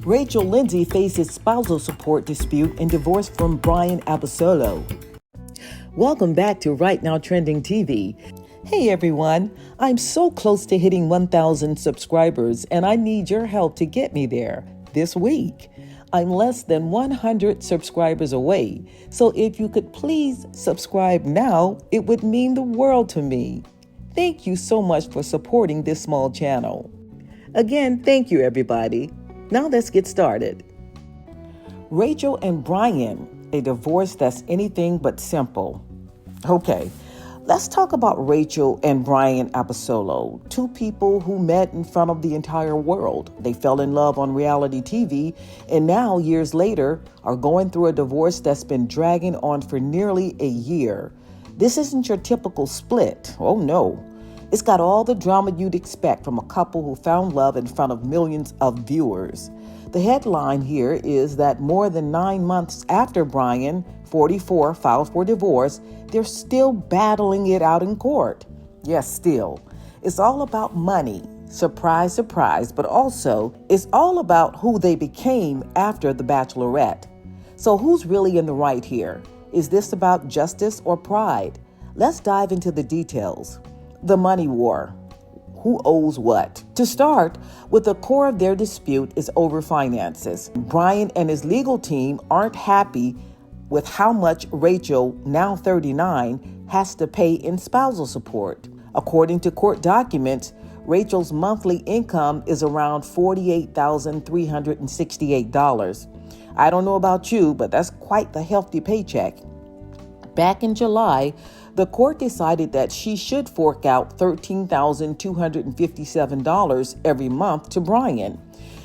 Rachel Lindsay faces spousal support dispute and divorce from Bryan. Welcome back to Right Now Trending TV. Hey everyone, I'm so close to hitting 1,000 subscribers and I need your help to get me there this week. I'm less than 100 subscribers away, so if you could please subscribe now, it would mean the world to me. Thank you so much for supporting this small channel. Again, thank you everybody. Now let's get started. Rachel and Bryan, a divorce that's anything but simple. Okay, let's talk about Rachel and Bryan, two people who met in front of the entire world. They fell in love on reality TV and now, years later, are going through a divorce that's been dragging on for nearly a year. This isn't your typical split. Oh no. It's got all the drama you'd expect from a couple who found love in front of millions of viewers. The headline here is that more than 9 months after Bryan, 44, filed for divorce, they're still battling it out in court. Yes, still. It's all about money. Surprise, surprise, but also it's all about who they became after The Bachelorette. So who's really in the right here? Is this about justice or pride? Let's dive into the details. The money war. Who owes what? To start with, the core of their dispute is over finances. Bryan and his legal team aren't happy with how much Rachel, now 39, has to pay in spousal support. According to court documents, Rachel's monthly income is around $48,368. I don't know about you, but that's quite the hefty paycheck. Back in July, the court decided that she should fork out $13,257 every month to Bryan.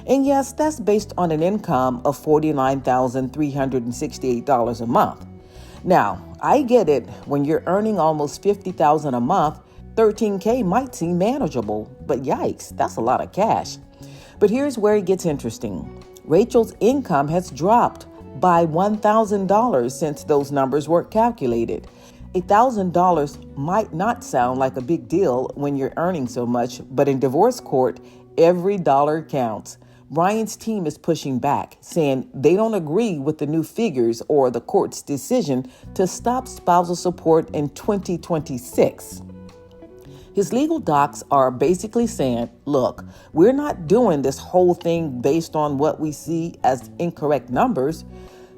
And yes, that's based on an income of $49,368 a month. Now, I get it. When you're earning almost $50,000 a month, $13K might seem manageable, but yikes, that's a lot of cash. But here's where it gets interesting. Rachel's income has dropped by $1,000 since those numbers were calculated. $1,000 might not sound like a big deal when you're earning so much, but in divorce court, every dollar counts. Bryan's team is pushing back, saying they don't agree with the new figures or the court's decision to stop spousal support in 2026. His legal docs are basically saying, look, we're not doing this whole thing based on what we see as incorrect numbers.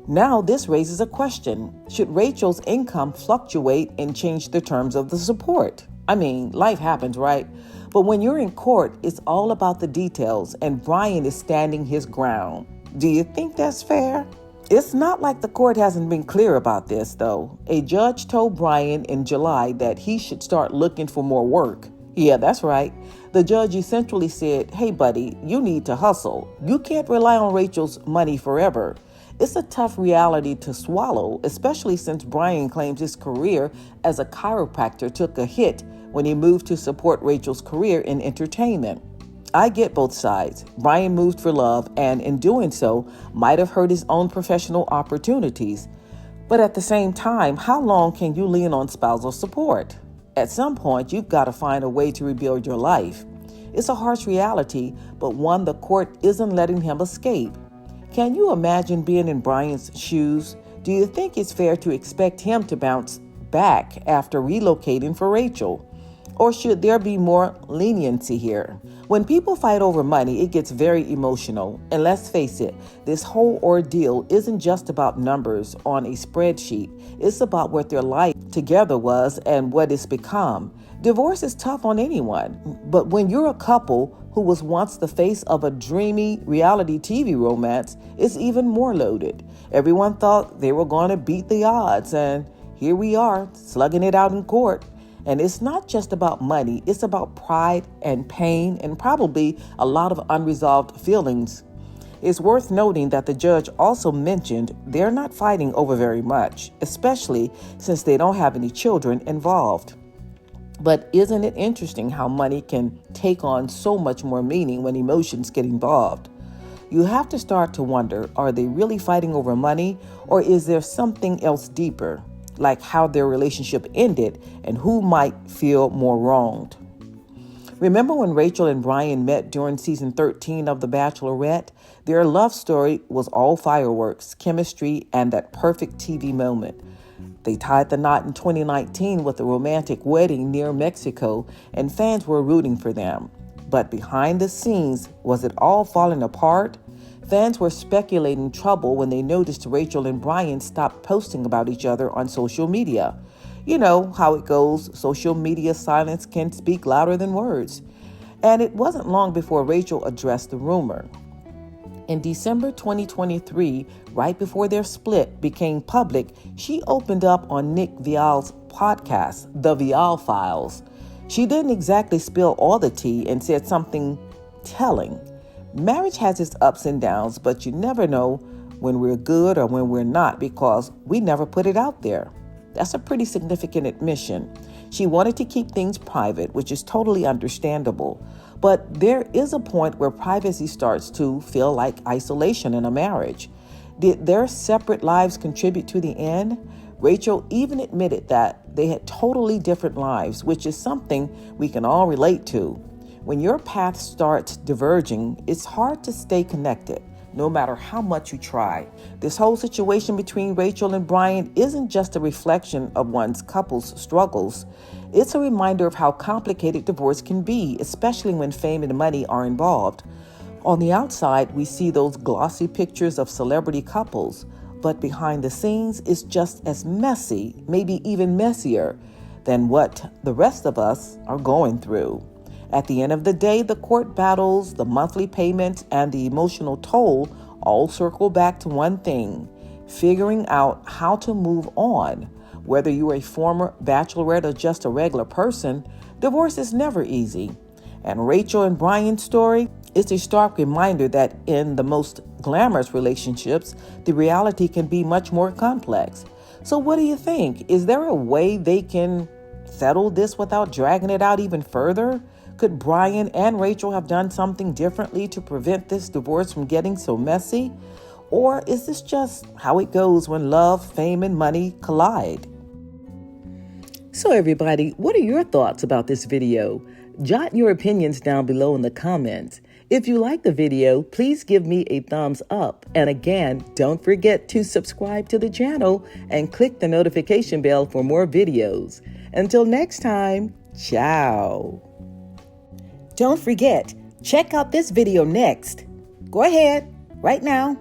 Now this raises a question. Should Rachel's income fluctuate and change the terms of the support? I mean, life happens, right? But when you're in court, it's all about the details, and Bryan is standing his ground. Do you think that's fair? It's not like the court hasn't been clear about this, though. A judge told Bryan in July that he should start looking for more work. Yeah, that's right. The judge essentially said, hey, buddy, you need to hustle. You can't rely on Rachel's money forever. It's a tough reality to swallow, especially since Bryan claims his career as a chiropractor took a hit when he moved to support Rachel's career in entertainment. I get both sides. Bryan moved for love and in doing so might have hurt his own professional opportunities. But at the same time, how long can you lean on spousal support? At some point, you've got to find a way to rebuild your life. It's a harsh reality, but one the court isn't letting him escape. Can you imagine being in Bryan's shoes? Do you think it's fair to expect him to bounce back after relocating for Rachel? Or should there be more leniency here? When people fight over money, it gets very emotional. And let's face it, this whole ordeal isn't just about numbers on a spreadsheet. It's about what their life together was and what it's become. Divorce is tough on anyone, but when you're a couple who was once the face of a dreamy reality TV romance, it's even more loaded. Everyone thought they were going to beat the odds, and here we are, slugging it out in court. And it's not just about money, it's about pride and pain and probably a lot of unresolved feelings. It's worth noting that the judge also mentioned they're not fighting over very much, especially since they don't have any children involved. But isn't it interesting how money can take on so much more meaning when emotions get involved? You have to start to wonder, are they really fighting over money, or is there something else deeper, like how their relationship ended and who might feel more wronged? Remember when Rachel and Bryan met during season 13 of The Bachelorette? Their love story was all fireworks, chemistry, and that perfect TV moment. They tied the knot in 2019 with a romantic wedding near Mexico, and fans were rooting for them. But behind the scenes, was it all falling apart? Fans were speculating trouble when they noticed Rachel and Bryan stopped posting about each other on social media. You know how it goes, social media silence can speak louder than words. And it wasn't long before Rachel addressed the rumor. In December 2023, right before their split became public, she opened up on Nick Viall's podcast, The Viall Files. She didn't exactly spill all the tea and said something telling. Marriage has its ups and downs, but you never know when we're good or when we're not because we never put it out there. That's a pretty significant admission. She wanted to keep things private, which is totally understandable. But there is a point where privacy starts to feel like isolation in a marriage. Did their separate lives contribute to the end? Rachel even admitted that they had totally different lives, which is something we can all relate to. When your path starts diverging, it's hard to stay connected, no matter how much you try. This whole situation between Rachel and Bryan isn't just a reflection of one's couple's struggles. It's a reminder of how complicated divorce can be, especially when fame and money are involved. On the outside, we see those glossy pictures of celebrity couples, but behind the scenes, it's just as messy, maybe even messier, than what the rest of us are going through. At the end of the day, the court battles, the monthly payments, and the emotional toll all circle back to one thing: figuring out how to move on. Whether you're a former bachelorette or just a regular person, divorce is never easy. And Rachel and Bryan's story is a stark reminder that in the most glamorous relationships, the reality can be much more complex. So what do you think? Is there a way they can settle this without dragging it out even further? Could Bryan and Rachel have done something differently to prevent this divorce from getting so messy? Or is this just how it goes when love, fame, and money collide? So everybody, what are your thoughts about this video? Jot your opinions down below in the comments. If you like the video, please give me a thumbs up. And again, don't forget to subscribe to the channel and click the notification bell for more videos. Until next time, ciao. Don't forget, check out this video next. Go ahead, right now.